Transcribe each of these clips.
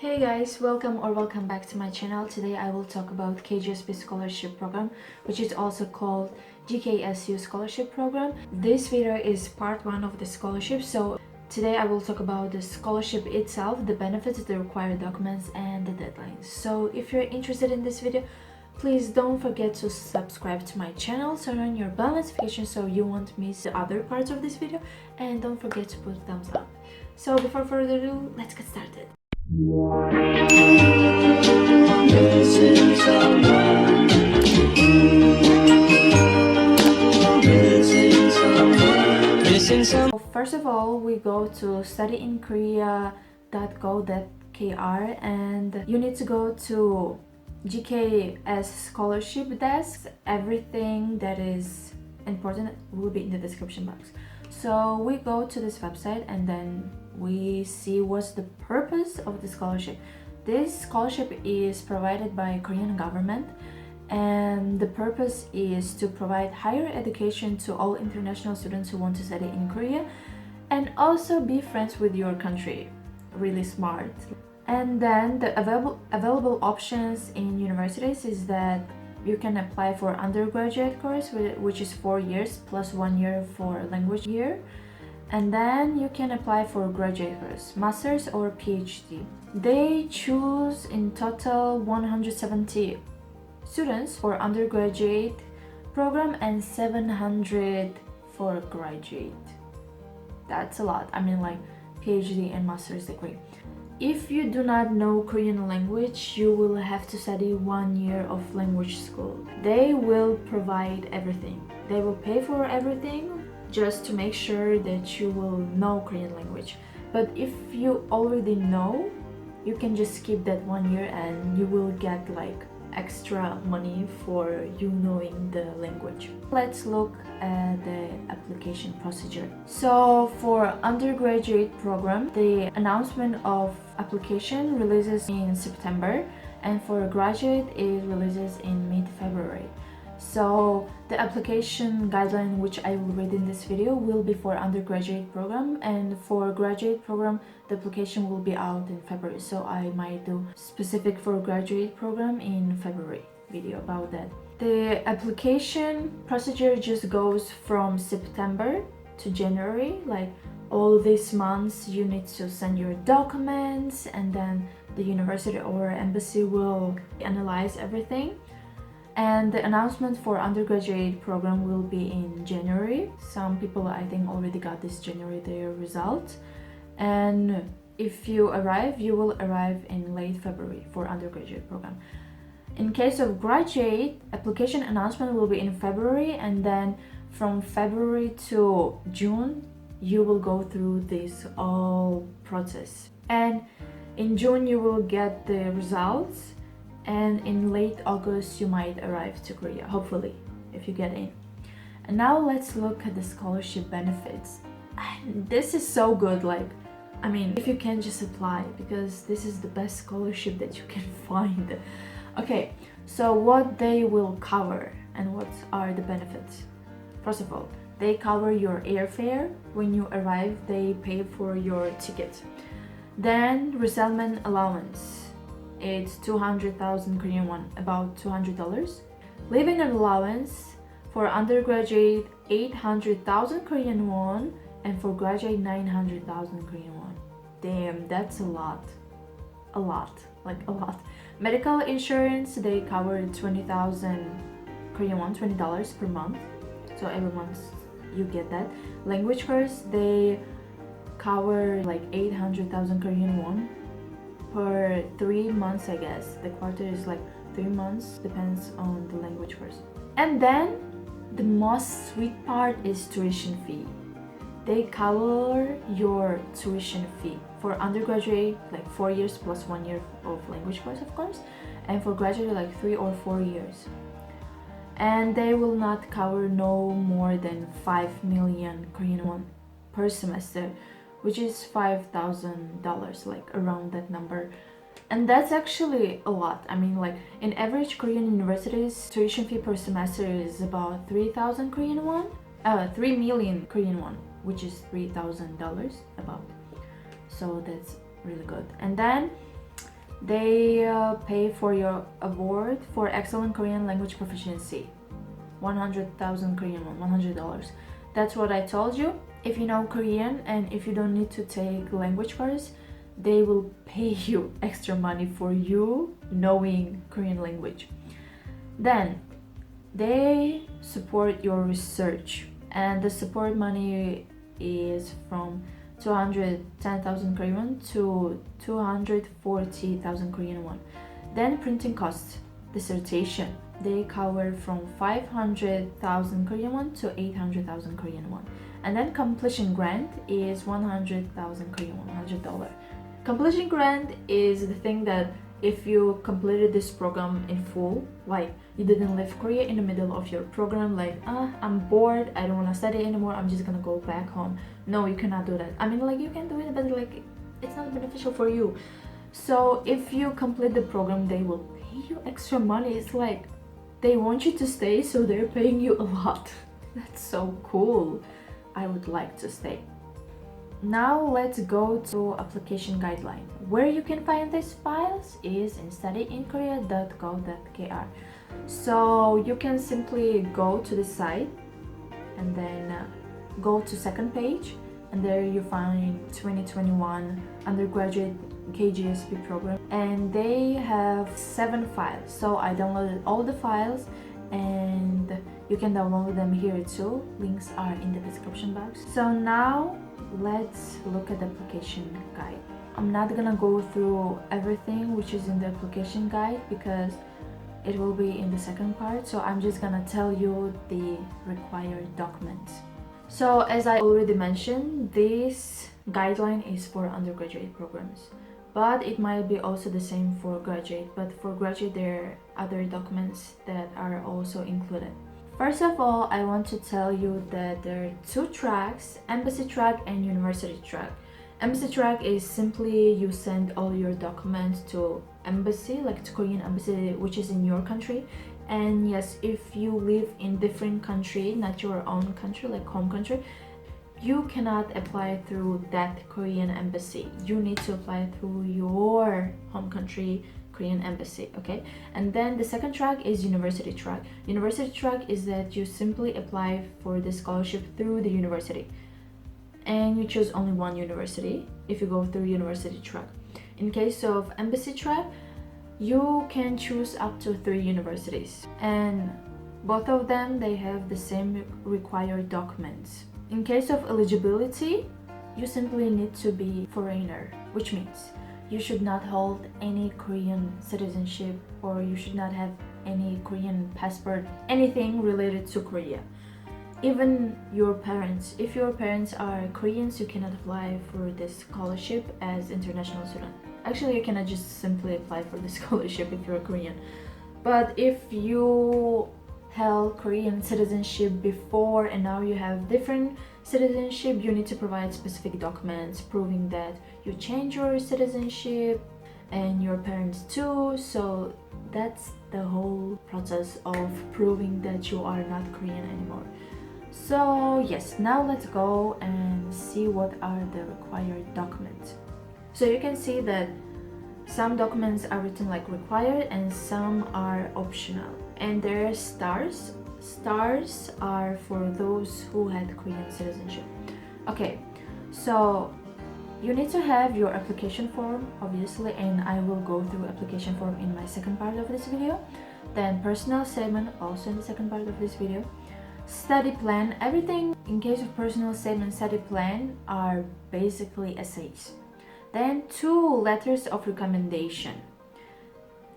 Hey guys, welcome back to my channel. Today I will talk about KGSP scholarship program, which is also called GKS-U scholarship program. This video is part 1 of the scholarship, so today I will talk about the scholarship itself, the benefits, the required documents and the deadlines. So if you're interested in this video, please don't forget to subscribe to my channel, turn on your bell notification so you won't miss the other parts of this video, and don't forget to put a thumbs up. So before further ado, let's get started. First of all, we go to studyinkorea.go.kr and you need to go to GKS scholarship desk. Everything that is important will be in the description box. So we go to this website and then we see what's the purpose of the scholarship. This scholarship is provided by Korean government and the purpose is to provide higher education to all international students who want to study in Korea and also be friends with your country. Really smart. And then the available options in universities is that you can apply for undergraduate course, which is 4 years plus 1 year for language year. And then you can apply for graduate course, master's or PhD. They choose in total 170 students for undergraduate program and 700 for graduate. That's a lot. I mean, like PhD and master's degree. If you do not know Korean language, you will have to study 1 year of language school. They will provide everything. They will pay for everything just to make sure that you will know Korean language. But if you already know, you can just skip that 1 year and you will get like extra money for you knowing the language. Let's look at the application procedure. So for undergraduate program, the announcement of application releases in September, and for graduate it releases in mid-February. So the application guideline which I will read in this video will be for undergraduate program, and for graduate program the application will be out in February. So I might do specific for graduate program in February video about that. The application procedure just goes from September to January, like all these months you need to send your documents and then the university or embassy will analyze everything. And the announcement for undergraduate program will be in January. Some people I think already got this January their results. And if you arrive, you will arrive in late February for undergraduate program. In case of graduate, application announcement will be in February, and then from February to June, you will go through this all process. And in June, you will get the results. And in late August you might arrive to Korea, hopefully, if you get in. And now let's look at the scholarship benefits. This is so good, like, I mean, if you can just apply, because this is the best scholarship that you can find. Okay, so what they will cover and what are the benefits? First of all, they cover your airfare. When you arrive, they pay for your ticket. Then resettlement allowance. It's 200,000 Korean won, about $200. Living allowance for undergraduate 800,000 Korean won, and for graduate 900,000 Korean won. Damn, that's a lot. A lot, like a lot. Medical insurance, they cover 20,000 Korean won, $20 per month. So every month you get that. Language course, they cover like 800,000 Korean won. Per 3 months, I guess. The quarter is like 3 months, depends on the language course. And then the most sweet part is tuition fee. They cover your tuition fee for undergraduate, like 4 years plus 1 year of language course, of course, and for graduate like 3 or 4 years. And they will not cover no more than 5 million Korean won per semester, which is $5,000, like around that number. And that's actually a lot. I mean, like in average Korean universities, tuition fee per semester is about 3,000 Korean won, 3 million Korean won, which is $3,000 about. So that's really good. And then They pay for your award for excellent Korean language proficiency, 100,000 Korean won, $100. That's what I told you. If you know Korean and if you don't need to take language course, they will pay you extra money for you knowing Korean language. Then they support your research, and the support money is from 210,000 Korean won to 240,000 Korean won. Then printing costs, dissertation, they cover from 500,000 Korean won to 800,000 Korean won. And then completion grant is 100,000 Korean won, $100. Completion grant is the thing that if you completed this program in full, like you didn't leave Korea in the middle of your program, like I'm bored, I don't want to study anymore, I'm just gonna go back home. No, you cannot do that. I mean, like, you can do it, but like it's not beneficial for you. So if you complete the program, they will pay you extra money. It's like they want you to stay, so they're paying you a lot. That's so cool. I would like to stay. Now let's go to application guideline. Where you can find these files is in studyinkorea.go.kr. So you can simply go to the site and then go to second page, and there you find 2021 undergraduate KGSP program, and they have 7 files. So I downloaded all the files and you can download them here too. Links are in the description box. So now let's look at the application guide. I'm not gonna go through everything which is in the application guide because it will be in the second part, so I'm just gonna tell you the required documents. So as I already mentioned, this guideline is for undergraduate programs, but it might be also the same for graduate. But for graduate, there are other documents that are also included. First of all, I want to tell you that there are 2 tracks, embassy track and university track. Embassy track is simply you send all your documents to embassy, like to Korean embassy, which is in your country. And yes, if you live in different country, not your own country, like home country, you cannot apply through that Korean embassy. You need to apply through your home country Korean embassy, okay? And then the second track is university track. University track is that you simply apply for the scholarship through the university, and you choose only one university if you go through university track. In case of embassy track, you can choose up to 3 universities, and both of them, they have the same required documents. In case of eligibility, you simply need to be foreigner, which means you should not hold any Korean citizenship, or you should not have any Korean passport, anything related to Korea. Even your parents, if your parents are Koreans, you cannot apply for this scholarship as international student. Actually, you cannot just simply apply for the scholarship if you're Korean. But if you held Korean citizenship before and now you have different citizenship, you need to provide specific documents proving that you change your citizenship, and your parents too. So that's the whole process of proving that you are not Korean anymore. So yes, now let's go and see what are the required documents. So you can see that some documents are written like required and some are optional. And there are stars. Stars are for those who had Korean citizenship. Okay, so you need to have your application form, obviously, and I will go through application form in my second part of this video. Then personal statement, also in the second part of this video. Study plan, everything in case of personal statement, study plan are basically essays. Then 2 letters of recommendation.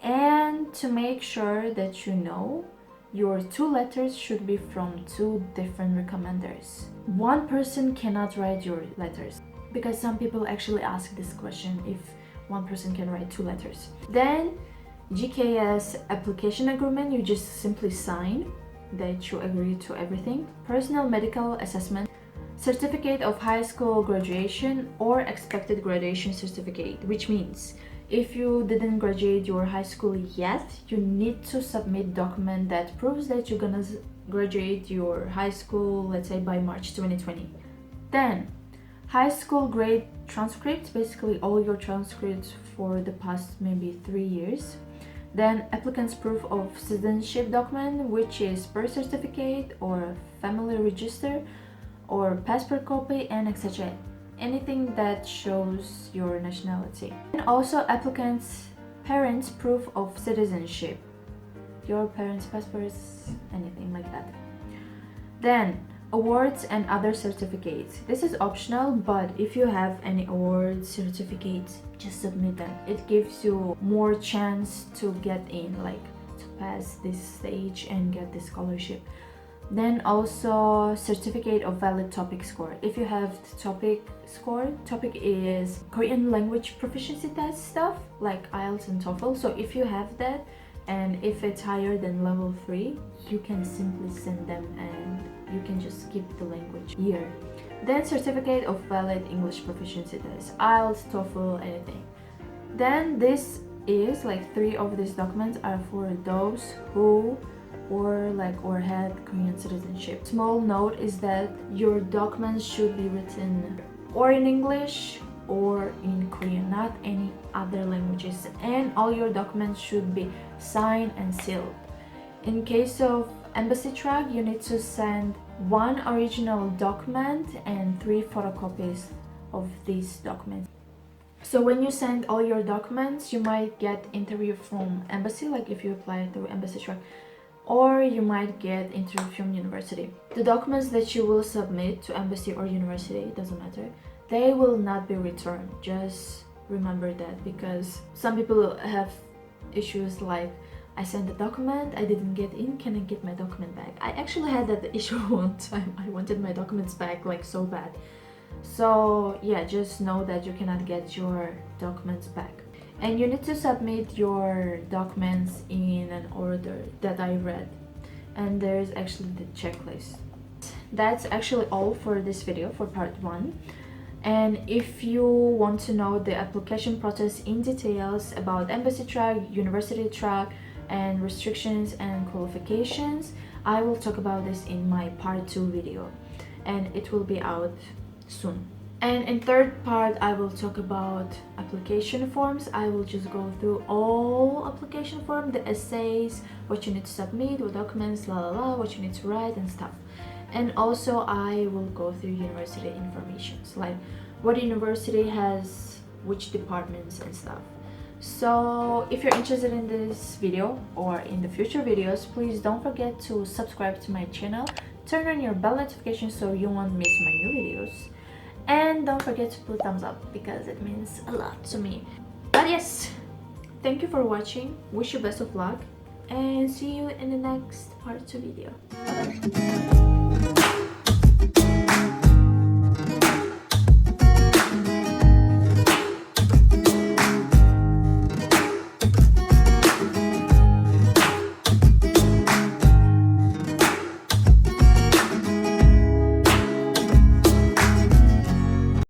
And to make sure that you know, your 2 letters should be from 2 different recommenders. One person cannot write your letters, because some people actually ask this question, if one person can write 2 letters. Then GKS application agreement, you just simply sign that you agree to everything. Personal medical assessment, certificate of high school graduation or expected graduation certificate, which means if you didn't graduate your high school yet, you need to submit document that proves that you're gonna graduate your high school, let's say by March 2020. Then high school grade transcripts, basically all your transcripts for the past maybe 3 years. Then applicant's proof of citizenship document, which is birth certificate or family register or passport copy and etc. Anything that shows your nationality. And also applicant's parents' proof of citizenship, your parents' passports, anything like that. Then awards and other certificates. This is optional, but if you have any awards, certificates, just submit them. It gives you more chance to get in, like to pass this stage and get the scholarship. Then also certificate of valid TOPIK score. If you have the TOPIK score, TOPIK is Korean language proficiency test stuff like IELTS and TOEFL. So if you have that, and if it's higher than level 3, you can simply send them and you can just skip the language year. Then certificate of valid English proficiency test, IELTS, TOEFL, anything. Then this is like 3 of these documents are for those who or had Korean citizenship. Small note is that your documents should be written or in English or in Korean, not any other languages, and all your documents should be signed and sealed. In case of embassy track, you need to send 1 original document and 3 photocopies of these documents. So when you send all your documents, you might get interview from embassy, like if you apply through embassy track, or you might get interview from university. The documents that you will submit to embassy or university, doesn't matter, they will not be returned. Just remember that, because some people have issues like, I sent the document, I didn't get in, can I get my document back? I actually had that issue one time. I wanted my documents back like so bad. So yeah, just know that you cannot get your documents back. And you need to submit your documents in an order that I read. And there's actually the checklist. That's actually all for this video, for part 1. And if you want to know the application process in details about embassy track, university track, and restrictions and qualifications, I will talk about this in my part 2 video. And it will be out soon. And in third part, I will talk about application forms. I will just go through all application form, the essays, what you need to submit, what documents, what you need to write and stuff. And also I will go through university informations, like what university has which departments and stuff. So if you're interested in this video or in the future videos, please don't forget to subscribe to my channel, turn on your bell notification so you won't miss my new videos. And don't forget to put thumbs up because it means a lot to me. But yes, thank you for watching, wish you best of luck, and see you in the next part 2 video. Bye-bye.